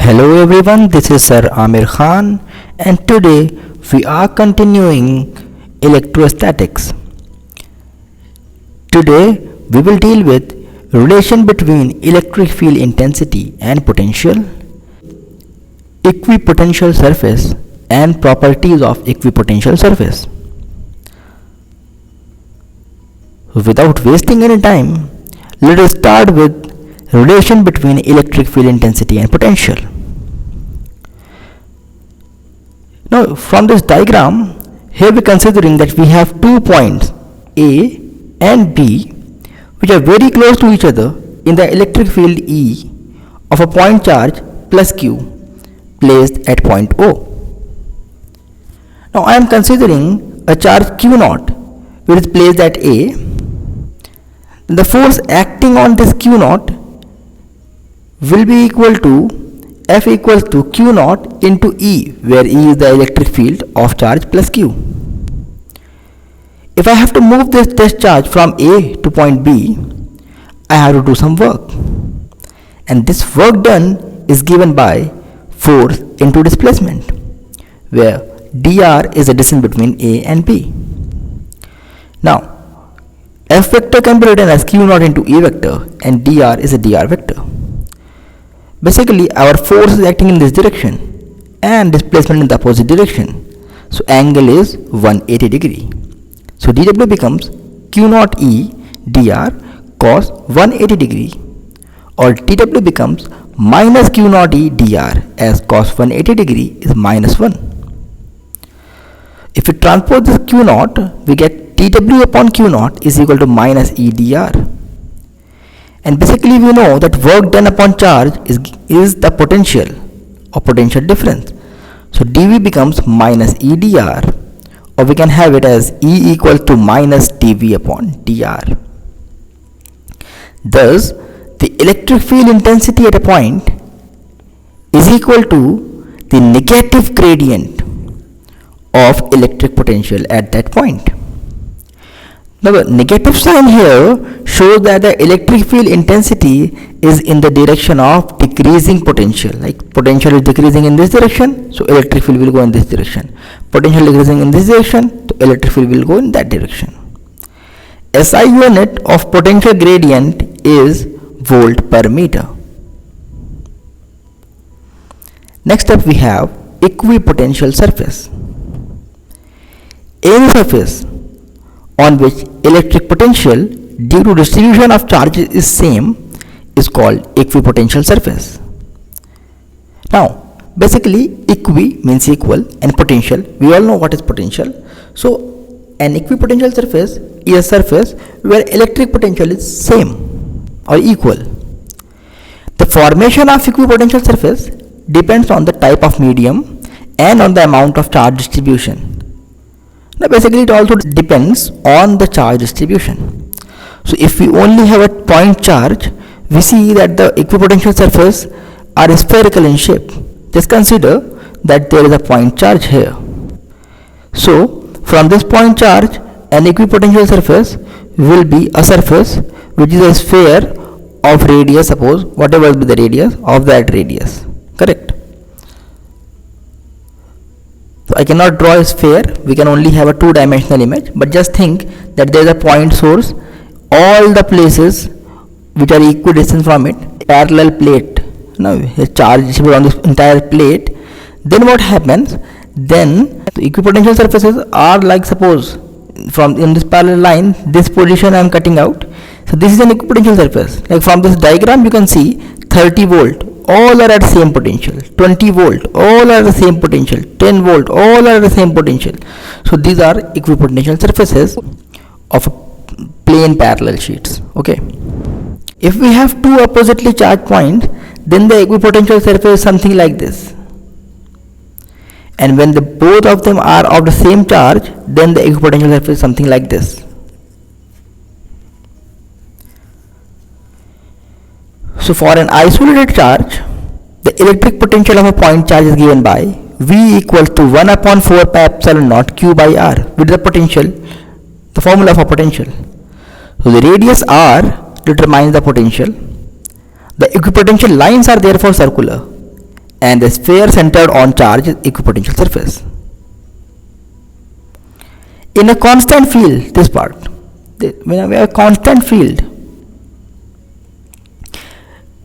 Hello everyone, this is Sir Amir Khan and today we are continuing electrostatics. Today we will deal with relation between electric field intensity and potential, equipotential surface and properties of equipotential surface. Without wasting any time, let us start with relation between electric field intensity and potential. Now from this diagram, here we are considering that we have 2 points A and B which are very close to each other in the electric field E of a point charge plus Q placed at point O. Now I am considering a charge Q naught which is placed at A. The force acting on this Q naught will be equal to F equals to Q naught into E, where E is the electric field of charge plus Q. If I have to move this test charge from A to point B, I have to do some work. And this work done is given by force into displacement, where dr is the distance between A and B. Now, F vector can be written as Q naught into E vector and dr is a dr vector. Basically, our force is acting in this direction and displacement in the opposite direction. So, angle is 180 degree. So, dw becomes Q naught E dr cos 180 degree, or dw becomes minus Q naught E dr as cos 180 degree is minus 1. If we transpose this Q naught, we get dw upon Q naught is equal to minus E dr. And basically we know that work done upon charge is the potential or potential difference. So dV becomes minus E dr, or we can have it as E equal to minus dV upon dr. Thus, the electric field intensity at a point is equal to the negative gradient of electric potential at that point. Now the negative sign here shows that the electric field intensity is in the direction of decreasing potential. Like potential is decreasing in this direction, so electric field will go in this direction. Potential decreasing in this direction, so electric field will go in that direction. SI unit of potential gradient is volt per meter. Next up we have equipotential surface. Any surface on which electric potential due to distribution of charges is same is called equipotential surface. Now basically equi means equal and potential, we all know what is potential. So an equipotential surface is a surface where electric potential is same or equal. The formation of equipotential surface depends on the type of medium and on the amount of charge distribution. Now basically it also depends on the charge distribution. So if we only have a point charge, we see that the equipotential surface are spherical in shape. Just consider that there is a point charge here. So from this point charge, an equipotential surface will be a surface which is a sphere of radius, suppose whatever will be the radius of that radius, correct? So I cannot draw a sphere, we can only have a two-dimensional image, but just think that there is a point source, all the places which are equidistant from it, parallel plate, now a charge is on this entire plate, then what happens, then the equipotential surfaces are like, suppose from in this parallel line, this position I am cutting out, so this is an equipotential surface. Like from this diagram you can see 30 volt, all are at the same potential, 20 volt, all are the same potential, 10 volt, all are the same potential. So these are equipotential surfaces of plane parallel sheets. Okay. If we have two oppositely charged points, then the equipotential surface is something like this. And when the both of them are of the same charge, then the equipotential surface is something like this. So for an isolated charge, the electric potential of a point charge is given by V equals to 1 upon 4 pi epsilon naught Q by R with the potential, the formula for potential. So the radius R determines the potential. The equipotential lines are therefore circular and the sphere centered on charge is equipotential surface. In a constant field, this part, when we have a constant field,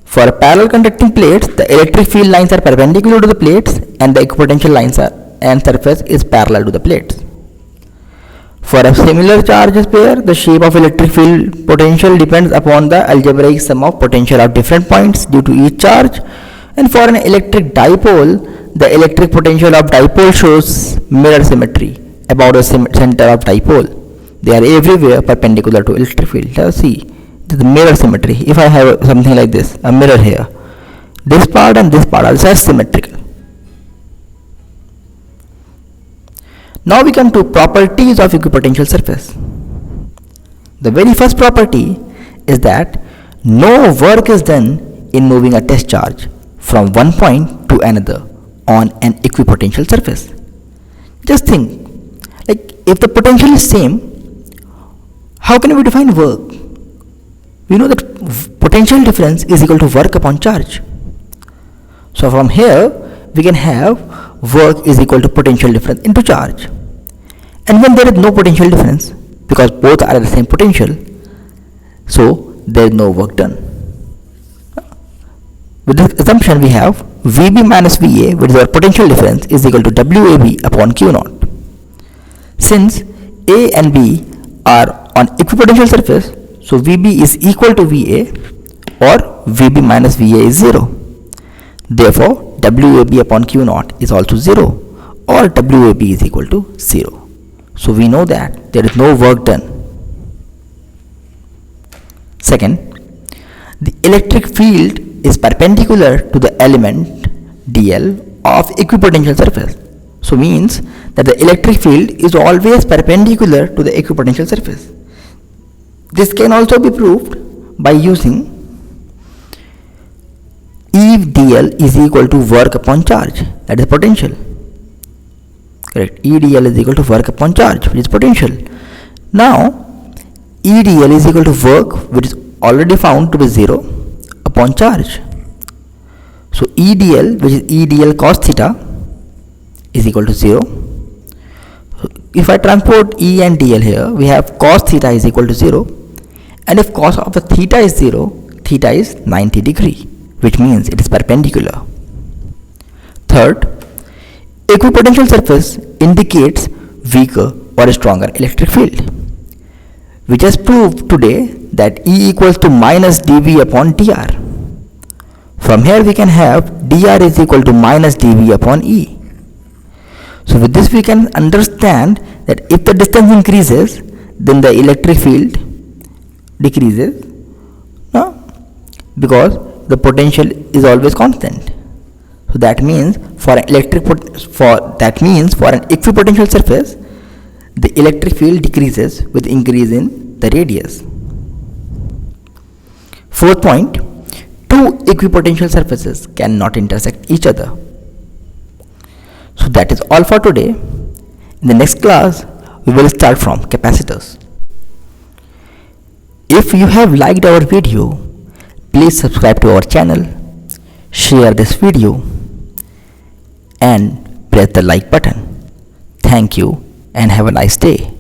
for parallel conducting plates, the electric field lines are perpendicular to the plates and the equipotential lines and surface is parallel to the plates. For a similar charge sphere, the shape of electric field potential depends upon the algebraic sum of potential of different points due to each charge. And for an electric dipole, the electric potential of dipole shows mirror symmetry about the center of dipole. They are everywhere perpendicular to electric field. Now see, the mirror symmetry. If I have something like this, a mirror here, this part and this part also are symmetrical. Now we come to properties of equipotential surface. The very first property is that no work is done in moving a test charge from one point to another on an equipotential surface. Just think, like if the potential is same, how can we define work? We know that potential difference is equal to work upon charge. So from here we can have work is equal to potential difference into charge. And when there is no potential difference, because both are at the same potential, so there is no work done. With this assumption we have VB minus VA, which is our potential difference, is equal to WAB upon Q naught. Since A and B are on equipotential surface, so VB is equal to VA or VB minus VA is 0. Therefore, WAB upon Q naught is also 0 or WAB is equal to 0. So we know that there is no work done. Second, the electric field is perpendicular to the element dl of equipotential surface. So means that the electric field is always perpendicular to the equipotential surface. This can also be proved by using E dl is equal to work upon charge, that is potential. Correct. E dl is equal to work upon charge, which is potential. Now, E dl is equal to work, which is already found to be 0, upon charge. So E dl, which is E dl cos theta, is equal to 0. So if I transport E and dl here, we have cos theta is equal to 0. And if cos of the theta is 0, theta is 90 degree, which means it is perpendicular. Third, equipotential surface indicates weaker or stronger electric field. We just proved today that E equals to minus dV upon dr. From here we can have dr is equal to minus dV upon E. So with this we can understand that if the distance increases, then the electric field decreases, no? Because the potential is always constant. So that means for an equipotential surface, the electric field decreases with increase in the radius. Fourth point, two equipotential surfaces cannot intersect each other. So that is all for today. In the next class, we will start from capacitors. If you have liked our video, please subscribe to our channel, share this video and press the like button. Thank you and have a nice day.